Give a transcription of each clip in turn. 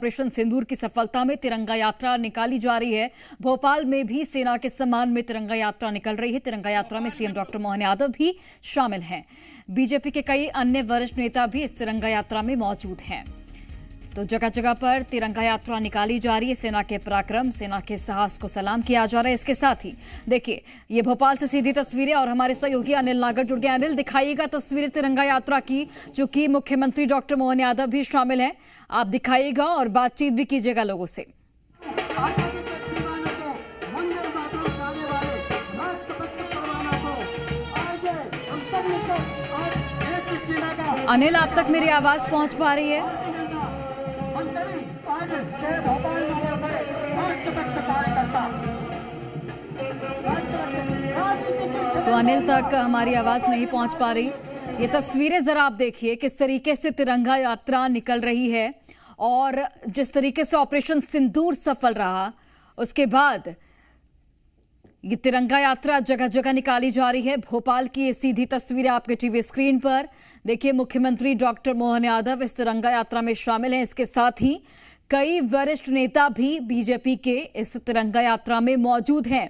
Operation सिंदूर की सफलता में तिरंगा यात्रा निकाली जा रही है। भोपाल में भी सेना के सम्मान में तिरंगा यात्रा निकल रही है। तिरंगा यात्रा में सीएम डॉक्टर मोहन यादव भी शामिल हैं। बीजेपी के कई अन्य वरिष्ठ नेता भी इस तिरंगा यात्रा में मौजूद हैं। तो जगह जगह पर तिरंगा यात्रा निकाली जा रही है। सेना के पराक्रम, सेना के साहस को सलाम किया जा रहा है। इसके साथ ही देखिए, ये भोपाल से सीधी तस्वीरें और हमारे सहयोगी अनिल नागर जुड़ गए। अनिल, दिखाइएगा तस्वीरें तिरंगा यात्रा की, चूंकि मुख्यमंत्री डॉक्टर मोहन यादव भी शामिल हैं। आप दिखाइएगा और बातचीत भी कीजिएगा लोगों से। अनिल, आप तक मेरी आवाज पहुंच पा रही है? तो अनिल तक हमारी आवाज नहीं पहुंच पा रही। ये तस्वीरें जरा आप देखिए, किस तरीके से तिरंगा यात्रा निकल रही है और जिस तरीके से ऑपरेशन सिंदूर सफल रहा, उसके बाद ये तिरंगा यात्रा जगह जगह निकाली जा रही है। भोपाल की ये सीधी तस्वीरें आपके टीवी स्क्रीन पर देखिए। मुख्यमंत्री डॉक्टर मोहन यादव इस तिरंगा यात्रा में शामिल हैं। इसके साथ ही कई वरिष्ठ नेता भी बीजेपी के इस तिरंगा यात्रा में मौजूद हैं।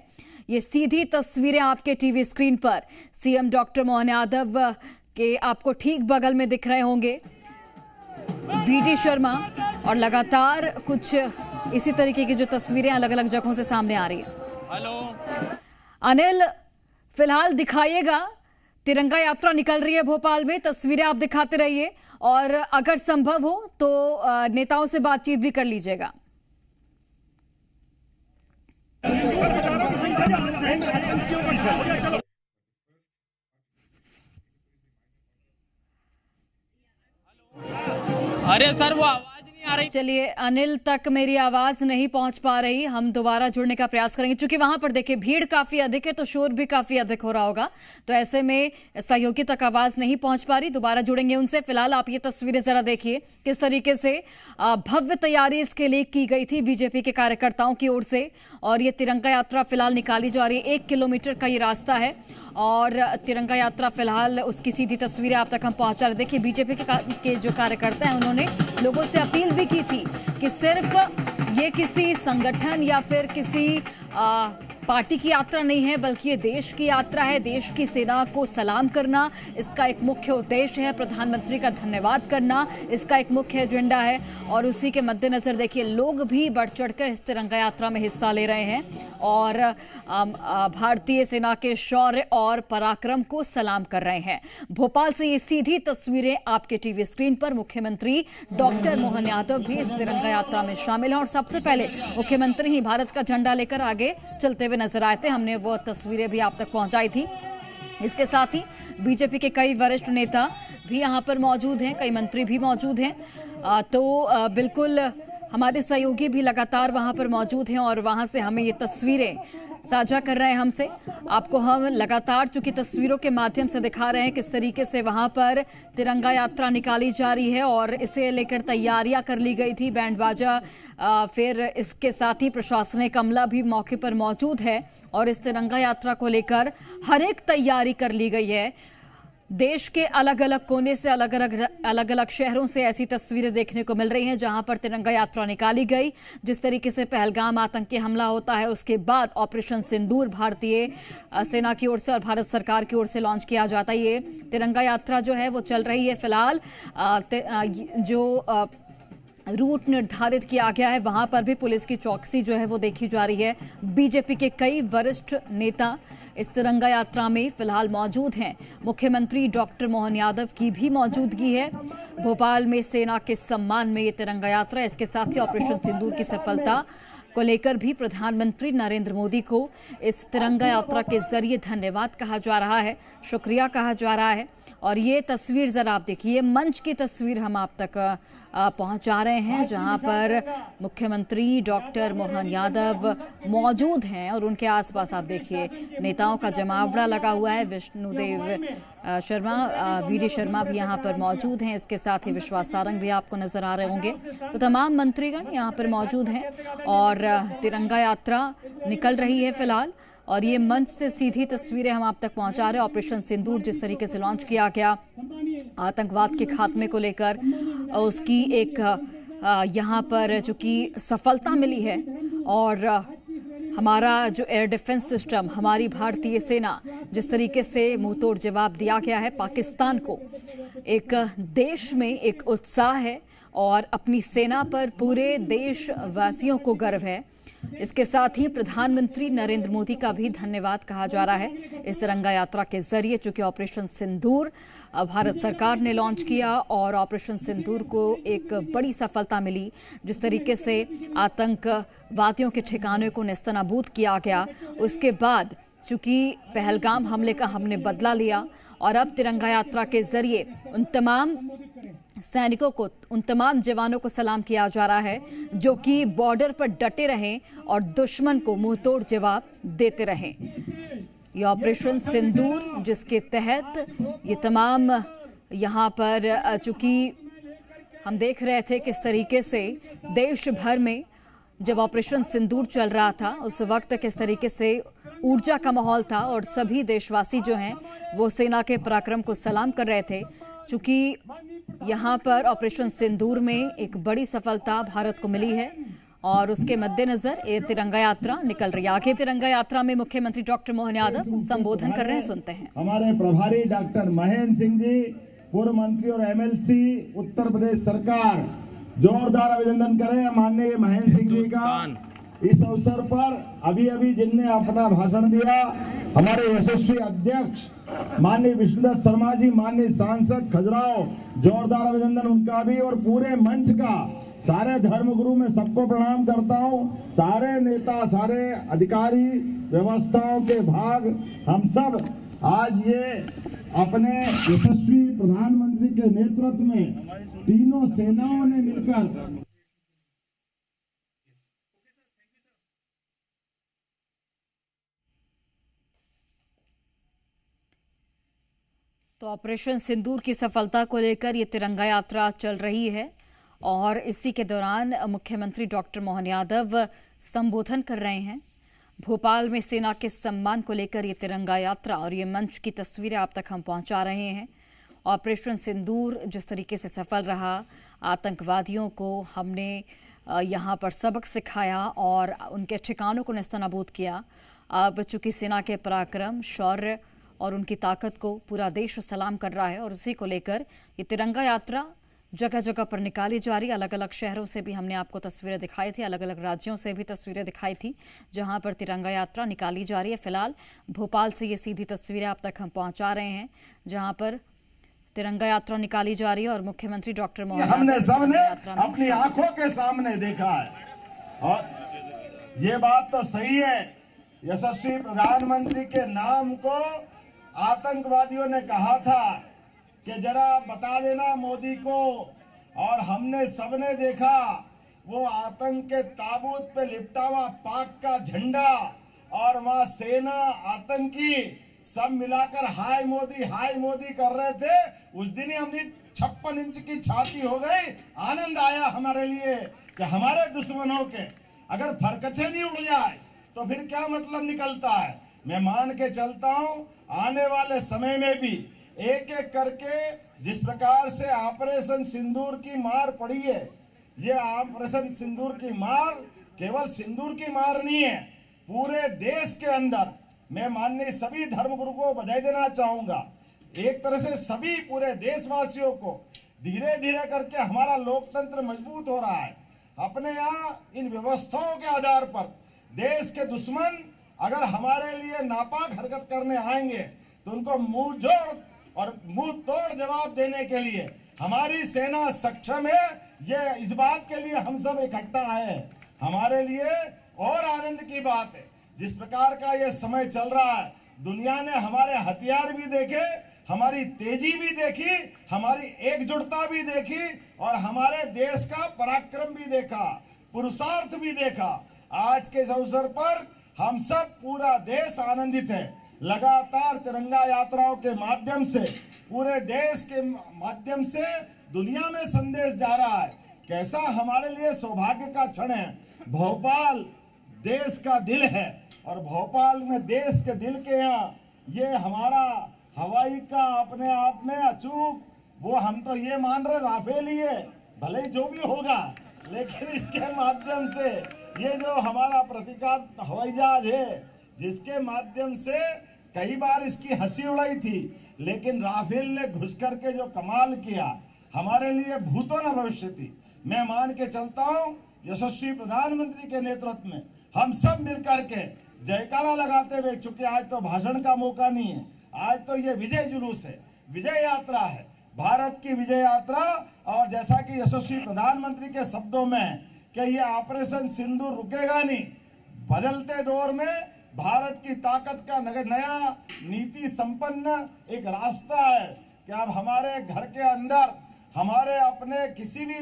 ये सीधी तस्वीरें आपके टीवी स्क्रीन पर सीएम डॉक्टर मोहन यादव के आपको ठीक बगल में दिख रहे होंगे वीडी शर्मा, और लगातार कुछ इसी तरीके की जो तस्वीरें अलग अलग जगहों से सामने आ रही है। हेलो अनिल, फिलहाल दिखाइएगा, तिरंगा यात्रा निकल रही है भोपाल में, तस्वीरें आप दिखाते रहिए और अगर संभव हो तो नेताओं से बातचीत भी कर लीजिएगा। अरे सर, वो आवाज नहीं आ रही। चलिए, अनिल तक मेरी आवाज नहीं पहुंच पा रही, हम दोबारा जुड़ने का प्रयास करेंगे। क्योंकि वहां पर देखिए भीड़ काफी अधिक है तो शोर भी काफी अधिक हो रहा होगा, तो ऐसे में सहयोगी तक आवाज नहीं पहुंच पा रही। दोबारा जुड़ेंगे उनसे। फिलहाल आप ये तस्वीरें जरा देखिए, किस तरीके से भव्य तैयारी इसके लिए की गई थी बीजेपी के कार्यकर्ताओं की ओर से। और ये तिरंगा यात्रा फिलहाल निकाली जा रही है। 1 किलोमीटर का ये रास्ता है और तिरंगा यात्रा फिलहाल उसकी सीधी तस्वीरें आप तक हम पहुंचा रहे। देखिए, बीजेपी के जो कार्यकर्ता हैं उन्होंने लोगों से अपील भी की थी कि सिर्फ ये किसी संगठन या फिर किसी पार्टी की यात्रा नहीं है, बल्कि ये देश की यात्रा है। देश की सेना को सलाम करना इसका एक मुख्य उद्देश्य है। प्रधानमंत्री का धन्यवाद करना इसका एक मुख्य एजेंडा है। और उसी के मद्देनजर देखिए, लोग भी बढ़ चढ़कर इस तिरंगा यात्रा में हिस्सा ले रहे हैं और भारतीय सेना के शौर्य और पराक्रम को सलाम कर रहे हैं। भोपाल से ये सीधी तस्वीरें आपके टीवी स्क्रीन पर। मुख्यमंत्री डॉक्टर मोहन यादव भी इस तिरंगा यात्रा में शामिल हैं और सबसे पहले मुख्यमंत्री ही भारत का झंडा लेकर आगे चलते नजर आए थे। हमने वो तस्वीरें भी आप तक पहुंचाई थी। इसके साथ ही बीजेपी के कई वरिष्ठ नेता भी यहां पर मौजूद हैं, कई मंत्री भी मौजूद हैं। बिल्कुल हमारे सहयोगी भी लगातार वहां पर मौजूद हैं और वहां से हमें ये तस्वीरें साझा कर रहे हैं हमसे। आपको हम लगातार चूंकि तस्वीरों के माध्यम से दिखा रहे हैं किस तरीके से वहां पर तिरंगा यात्रा निकाली जा रही है और इसे लेकर तैयारियां कर ली गई थी। बैंड बाजा, फिर इसके साथ ही प्रशासनिक अमला भी मौके पर मौजूद है और इस तिरंगा यात्रा को लेकर हर एक तैयारी कर ली गई है। देश के अलग अलग कोने से, अलग अलग शहरों से ऐसी तस्वीरें देखने को मिल रही हैं जहां पर तिरंगा यात्रा निकाली गई। जिस तरीके से पहलगाम आतंकी हमला होता है, उसके बाद ऑपरेशन सिंदूर भारतीय सेना की ओर से और भारत सरकार की ओर से लॉन्च किया जाता है। ये तिरंगा यात्रा जो है वो चल रही है। फिलहाल जो रूट निर्धारित किया गया है वहां पर भी पुलिस की चौकसी जो है वो देखी जा रही है। बीजेपी के कई वरिष्ठ नेता इस तिरंगा यात्रा में फिलहाल मौजूद हैं। मुख्यमंत्री डॉक्टर मोहन यादव की भी मौजूदगी है। भोपाल में सेना के सम्मान में ये तिरंगा यात्रा, इसके साथ ही ऑपरेशन सिंदूर की सफलता को लेकर भी प्रधानमंत्री नरेंद्र मोदी को इस तिरंगा यात्रा के जरिए धन्यवाद कहा जा रहा है, शुक्रिया कहा जा रहा है। और ये तस्वीर जरा आप देखिए, मंच की तस्वीर हम आप तक पहुंचा रहे हैं जहां पर मुख्यमंत्री डॉक्टर मोहन यादव मौजूद हैं और उनके आसपास आप देखिए नेताओं का जमावड़ा लगा हुआ है। विष्णुदेव शर्मा, वीडी शर्मा भी यहां पर मौजूद हैं। इसके साथ ही विश्वास सारंग भी आपको नजर आ रहे होंगे। तो तमाम मंत्रीगण यहां पर मौजूद हैं और तिरंगा यात्रा निकल रही है फिलहाल। और ये मंच से सीधी तस्वीरें हम आप तक पहुंचा रहे हैं। ऑपरेशन सिंदूर जिस तरीके से लॉन्च किया गया आतंकवाद के खात्मे को लेकर, उसकी एक यहाँ पर चूंकि सफलता मिली है और हमारा जो एयर डिफेंस सिस्टम, हमारी भारतीय सेना जिस तरीके से मुंहतोड़ जवाब दिया गया है पाकिस्तान को, एक देश में एक उत्साह है और अपनी सेना पर पूरे देशवासियों को गर्व है। इसके साथ ही प्रधानमंत्री नरेंद्र मोदी का भी धन्यवाद कहा जा रहा है इस तिरंगा यात्रा के जरिए, चूंकि ऑपरेशन सिंदूर भारत सरकार ने लॉन्च किया और ऑपरेशन सिंदूर को एक बड़ी सफलता मिली। जिस तरीके से आतंकवादियों के ठिकाने को नेस्तनाबूद किया गया, उसके बाद चूंकि पहलगाम हमले का हमने बदला लिया और अब तिरंगा यात्रा के जरिए उन तमाम सैनिकों को, उन तमाम जवानों को सलाम किया जा रहा है जो कि बॉर्डर पर डटे रहें और दुश्मन को मुंहतोड़ जवाब देते रहें। ये ऑपरेशन सिंदूर जिसके तहत ये तमाम यहाँ पर चूंकि हम देख रहे थे किस तरीके से देश भर में जब ऑपरेशन सिंदूर चल रहा था उस वक्त किस तरीके से ऊर्जा का माहौल था और सभी देशवासी जो हैं वो सेना के पराक्रम को सलाम कर रहे थे। चूंकि यहाँ पर ऑपरेशन सिंदूर में एक बड़ी सफलता भारत को मिली है और उसके मद्देनजर ये तिरंगा यात्रा निकल रही है। आगे तिरंगा यात्रा में मुख्यमंत्री डॉक्टर मोहन यादव संबोधन कर रहे हैं, सुनते हैं। हमारे प्रभारी डॉक्टर महेंद्र सिंह जी, पूर्व मंत्री और एमएलसी उत्तर प्रदेश सरकार, जोरदार अभिनंदन करें माननीय महेंद्र सिंह जी का। इस अवसर पर अभी जिनने अपना भाषण दिया, हमारे यशस्वी अध्यक्ष माननीय विष्णुदत्त शर्मा जी, माननीय सांसद खजुराहो, जोरदार अभिनंदन उनका भी और पूरे मंच का। सारे धर्मगुरु में सबको प्रणाम करता हूँ, सारे नेता, सारे अधिकारी, व्यवस्थाओं के भाग, हम सब आज ये अपने यशस्वी प्रधानमंत्री के नेतृत्व में तीनों सेनाओं ने मिलकर तो ऑपरेशन सिंदूर की सफलता को लेकर ये तिरंगा यात्रा चल रही है और इसी के दौरान मुख्यमंत्री डॉक्टर मोहन यादव संबोधन कर रहे हैं। भोपाल में सेना के सम्मान को लेकर ये तिरंगा यात्रा और ये मंच की तस्वीरें आप तक हम पहुंचा रहे हैं। ऑपरेशन सिंदूर जिस तरीके से सफल रहा, आतंकवादियों को हमने यहाँ पर सबक सिखाया और उनके ठिकानों को नेस्तनाबूद किया। अब चूंकि सेना के पराक्रम, शौर्य और उनकी ताकत को पूरा देश सलाम कर रहा है और उसी को लेकर ये तिरंगा यात्रा जगह जगह पर निकाली जा रही है। अलग अलग शहरों से भी हमने आपको तस्वीरें दिखाई थी, अलग अलग राज्यों से भी तस्वीरें दिखाई थी जहां पर तिरंगा यात्रा निकाली जा रही है। फिलहाल भोपाल से ये सीधी तस्वीरें आप तक हम पहुंचा रहे हैं जहां पर तिरंगा यात्रा निकाली जा रही है और मुख्यमंत्री डॉक्टर मोहन यादव हमने सबने अपनी आंखों के सामने देखा है और ये बात तो सही है, यशस्वी प्रधानमंत्री के नाम को आतंकवादियों ने कहा था कि जरा बता देना मोदी को, और हमने सबने देखा वो आतंक के ताबूत पे लिपटा हुआ पाक का झंडा और वहां सेना, आतंकी सब मिलाकर हाय मोदी कर रहे थे। उस दिन ही हमने 56 इंच की छाती हो गई, आनंद आया हमारे लिए कि हमारे दुश्मनों के अगर फरकचे नहीं उड़ जाए तो फिर क्या मतलब निकलता है। मैं मान के चलता हूं आने वाले समय में भी एक एक करके जिस प्रकार से ऑपरेशन सिंदूर की मार पड़ी है, ये ऑपरेशन सिंदूर की मार केवल सिंदूर की मार नहीं है, पूरे देश के अंदर मैं माननीय सभी धर्मगुरु को बधाई देना चाहूंगा। एक तरह से सभी पूरे देशवासियों को धीरे धीरे करके हमारा लोकतंत्र मजबूत हो रहा है। अपने यहाँ इन व्यवस्थाओं के आधार पर देश के दुश्मन अगर हमारे लिए नापाक हरकत करने आएंगे तो उनको मुंह जोड़ और मुंह तोड़ जवाब देने के लिए हमारी सेना सक्षम है। ये इस बात के लिए हम सब इकट्ठा आए हैं। हमारे लिए और आनंद की बात है जिस प्रकार का ये समय चल रहा है, दुनिया ने हमारे हथियार भी देखे, हमारी तेजी भी देखी, हमारी एकजुटता भी देखी और हमारे देश का पराक्रम भी देखा, पुरुषार्थ भी देखा। आज के इस अवसर पर हम सब पूरा देश आनंदित है। लगातार तिरंगा यात्राओं के माध्यम से पूरे देश के माध्यम से दुनिया में संदेश जा रहा है। कैसा हमारे लिए सौभाग्य का क्षण है। भोपाल देश का दिल है और भोपाल में देश के दिल के यहाँ ये हमारा हवाई का अपने आप में अचूक, वो हम तो ये मान रहे राफेल ही है, भले ही जो भी होगा लेकिन इसके माध्यम से ये जो हमारा प्रतीकात्मक हवाई जहाज है, जिसके माध्यम से कई बार इसकी हंसी उड़ाई थी, लेकिन राफेल ने घुस करके जो कमाल किया, हमारे लिए भूतो न भविष्य थी। मैं मान के चलता हूँ यशस्वी प्रधानमंत्री के नेतृत्व में हम सब मिलकर के जयकारा लगाते हुए, चूंकि आज तो भाषण का मौका नहीं है, आज तो ये विजय जुलूस है, विजय यात्रा है, भारत की विजय यात्रा। और जैसा कि यशस्वी प्रधानमंत्री के शब्दों में कि ये ऑपरेशन सिंदूर रुकेगा नहीं, बदलते दौर में भारत की ताकत का नया नीति संपन्न एक रास्ता है कि अब हमारे घर के अंदर, हमारे अपने किसी भी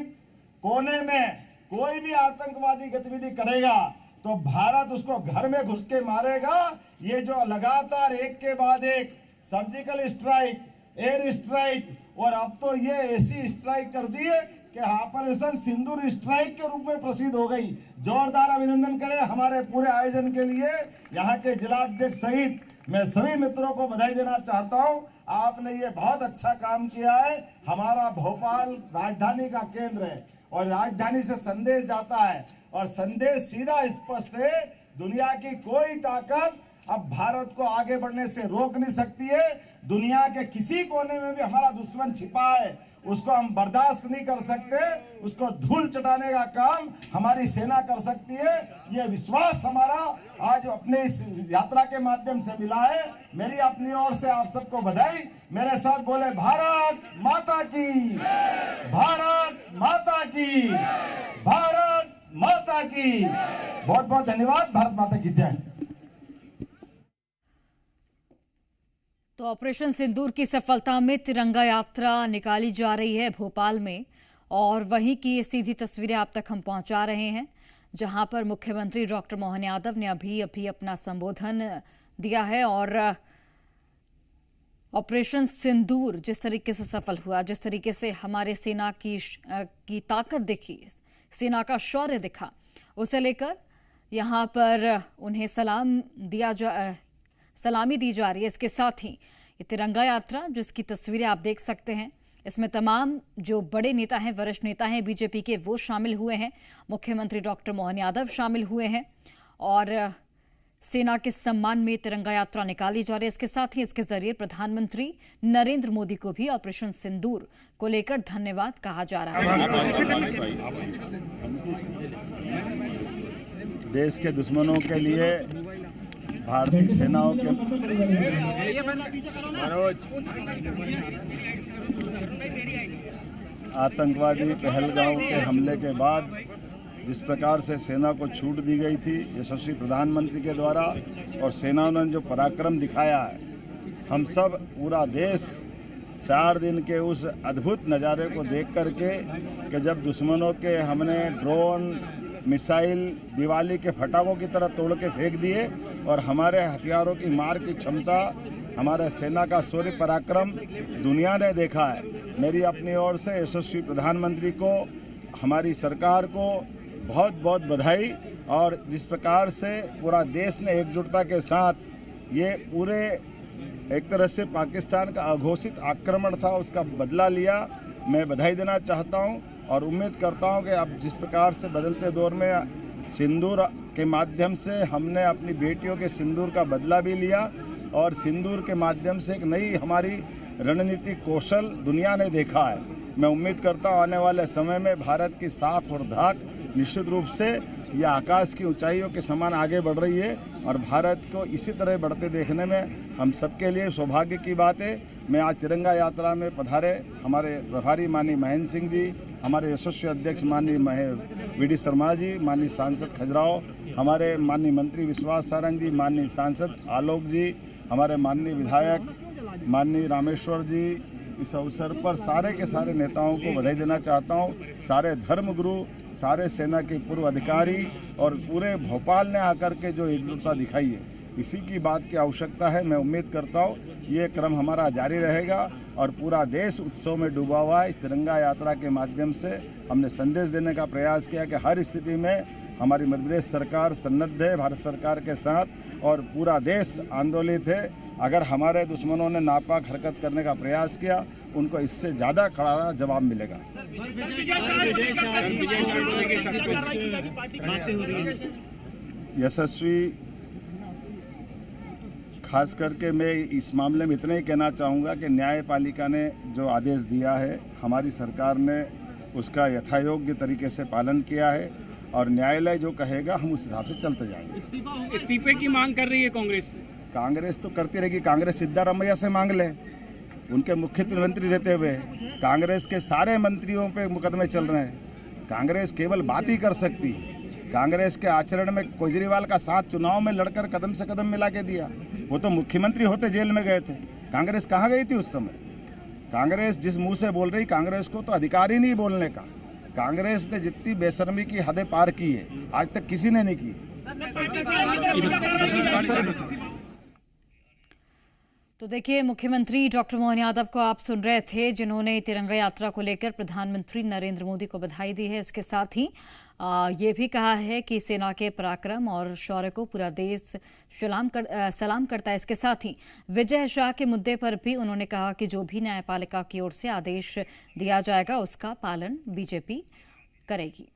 कोने में कोई भी आतंकवादी गतिविधि करेगा तो भारत उसको घर में घुस के मारेगा। ये जो लगातार एक के बाद एक सर्जिकल स्ट्राइक, एयर स्ट्राइक और अब तो ये ऐसी स्ट्राइक कर दी है कि ऑपरेशन सिंदूर स्ट्राइक के रूप में प्रसिद्ध हो गई। जोरदार अभिनंदन करें हमारे पूरे आयोजन के लिए। यहाँ के जिलाध्यक्ष सहित मैं सभी मित्रों को बधाई देना चाहता हूँ। आपने ये बहुत अच्छा काम किया है। हमारा भोपाल राजधानी का केंद्र है और राजधानी से संदेश जाता है और संदेश सीधा स्पष्ट है, दुनिया की कोई ताकत अब भारत को आगे बढ़ने से रोक नहीं सकती है। दुनिया के किसी कोने में भी हमारा दुश्मन छिपा है, उसको हम बर्दाश्त नहीं कर सकते, उसको धूल चटाने का काम हमारी सेना कर सकती है। ये विश्वास हमारा आज अपने इस यात्रा के माध्यम से मिला है। मेरी अपनी ओर से आप सबको बधाई। मेरे साथ बोले भारत माता की, भारत माता की, भारत माता की। बहुत बहुत धन्यवाद। भारत माता की जय। तो ऑपरेशन सिंदूर की सफलता में तिरंगा यात्रा निकाली जा रही है भोपाल में, और वहीं की सीधी तस्वीरें आप तक हम पहुंचा रहे हैं, जहां पर मुख्यमंत्री डॉक्टर मोहन यादव ने अभी अपना संबोधन दिया है। और ऑपरेशन सिंदूर जिस तरीके से सफल हुआ, जिस तरीके से हमारे सेना की ताकत दिखी, सेना का शौर्य दिखा, उसे लेकर यहां पर उन्हें सलामी दी जा रही है। इसके साथ ही ये तिरंगा यात्रा जिसकी तस्वीरें आप देख सकते हैं, इसमें तमाम जो बड़े नेता हैं, वरिष्ठ नेता हैं बीजेपी के, वो शामिल हुए हैं। मुख्यमंत्री डॉक्टर मोहन यादव शामिल हुए हैं और सेना के सम्मान में तिरंगा यात्रा निकाली जा रही है। इसके साथ ही इसके जरिए प्रधानमंत्री नरेंद्र मोदी को भी ऑपरेशन सिंदूर को लेकर धन्यवाद कहा जा रहा है। देश के दुश्मनों के लिए भारतीय सेनाओं के आतंकवादी पहलगांव के हमले के बाद जिस प्रकार से सेना को छूट दी गई थी यशस्वी प्रधानमंत्री के द्वारा, और सेना ने जो पराक्रम दिखाया है, हम सब पूरा देश 4 दिन के उस अद्भुत नज़ारे को देख करके कि जब दुश्मनों के हमने ड्रोन, मिसाइल दिवाली के फटाकों की तरह तोड़ के फेंक दिए और हमारे हथियारों की मार की क्षमता, हमारे सेना का शौर्य पराक्रम दुनिया ने देखा है। मेरी अपनी ओर से यशस्वी प्रधानमंत्री को, हमारी सरकार को बहुत बहुत बधाई। और जिस प्रकार से पूरा देश ने एकजुटता के साथ ये पूरे एक तरह से पाकिस्तान का अघोषित आक्रमण था उसका बदला लिया, मैं बधाई देना चाहता हूं और उम्मीद करता हूं कि अब जिस प्रकार से बदलते दौर में सिंदूर के माध्यम से हमने अपनी बेटियों के सिंदूर का बदला भी लिया और सिंदूर के माध्यम से एक नई हमारी रणनीतिक कौशल दुनिया ने देखा है। मैं उम्मीद करता हूं आने वाले समय में भारत की साख और धाक निश्चित रूप से यह आकाश की ऊंचाइयों के समान आगे बढ़ रही है और भारत को इसी तरह बढ़ते देखने में हम सबके लिए सौभाग्य की बात है। मैं आज तिरंगा यात्रा में पधारे हमारे प्रभारी माननीय महेंद्र सिंह जी, हमारे यशस्वी अध्यक्ष माननीय वी.डी. शर्मा जी, माननीय सांसद खजुराहो, हमारे माननीय मंत्री विश्वास सारंग जी, माननीय सांसद आलोक जी, हमारे माननीय विधायक माननीय रामेश्वर जी, इस अवसर पर सारे के सारे नेताओं को बधाई देना चाहता हूं। सारे धर्मगुरु, सारे सेना के पूर्व अधिकारी और पूरे भोपाल ने आकर के जो एकजुटता दिखाई है, इसी की बात की आवश्यकता है। मैं उम्मीद करता हूं ये क्रम हमारा जारी रहेगा और पूरा देश उत्सव में डूबा हुआ है। इस तिरंगा यात्रा के माध्यम से हमने संदेश देने का प्रयास किया कि हर स्थिति में हमारी मध्य प्रदेश सरकार सन्नद्ध है भारत सरकार के साथ और पूरा देश आंदोलित है। अगर हमारे दुश्मनों ने नापाक हरकत करने का प्रयास किया उनको इससे ज़्यादा कड़ा जवाब मिलेगा। यशस्वी खास करके मैं इस मामले में इतना ही कहना चाहूँगा कि न्यायपालिका ने जो आदेश दिया है हमारी सरकार ने उसका यथायोग्य तरीके से पालन किया है और न्यायालय जो कहेगा हम उस हिसाब से चलते जाएंगे। इस्तीफे की मांग कर रही है कांग्रेस। कांग्रेस तो करती रहेगी। कांग्रेस सिद्धारमैया से मांग ले, उनके मुख्यमंत्री रहते हुए कांग्रेस के सारे मंत्रियों पे मुकदमे चल रहे हैं। कांग्रेस केवल बात ही कर सकती है। कांग्रेस के आचरण में केजरीवाल का साथ चुनाव में लड़कर कदम से कदम मिला के दिया। वो तो मुख्यमंत्री होते जेल में गए थे। कांग्रेस कहाँ गई थी उस समय? कांग्रेस जिस मुंह से बोल रही, कांग्रेस को तो अधिकार ही नहीं बोलने का। कांग्रेस ने जितनी बेशर्मी की हदें पार की है आज तक किसी ने नहीं की। तो देखिए, मुख्यमंत्री डॉक्टर मोहन यादव को आप सुन रहे थे, जिन्होंने तिरंगा यात्रा को लेकर प्रधानमंत्री नरेंद्र मोदी को बधाई दी है। इसके साथ ही ये भी कहा है कि सेना के पराक्रम और शौर्य को पूरा देश सलाम करता है। इसके साथ ही विजय शाह के मुद्दे पर भी उन्होंने कहा कि जो भी न्यायपालिका की ओर से आदेश दिया जाएगा उसका पालन बीजेपी करेगी।